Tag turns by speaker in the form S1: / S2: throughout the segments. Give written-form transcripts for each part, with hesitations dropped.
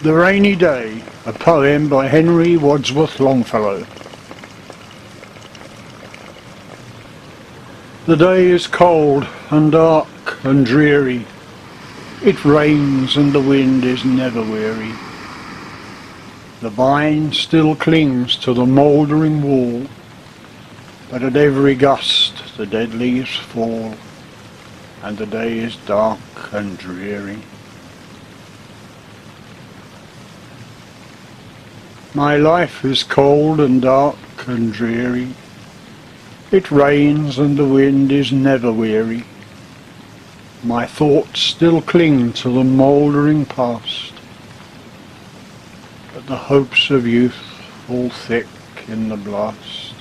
S1: The Rainy Day, a poem by Henry Wadsworth Longfellow. The day is cold and dark and dreary. It rains and the wind is never weary. The vine still clings to the mouldering wall, but at every gust the dead leaves fall, and the day is dark and dreary. My life is cold and dark and dreary. It rains and the wind is never weary. My thoughts still cling to the mouldering past, but the hopes of youth fall thick in the blast,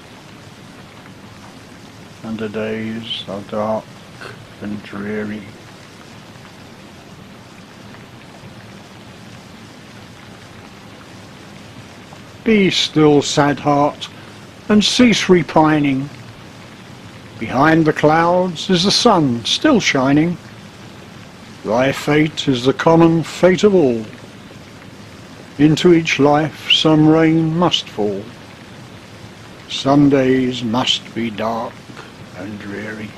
S1: and the days are dark and dreary. Be still, sad heart, and cease repining. Behind the clouds is the sun still shining. Thy fate is the common fate of all. Into each life some rain must fall. Some days must be dark and dreary.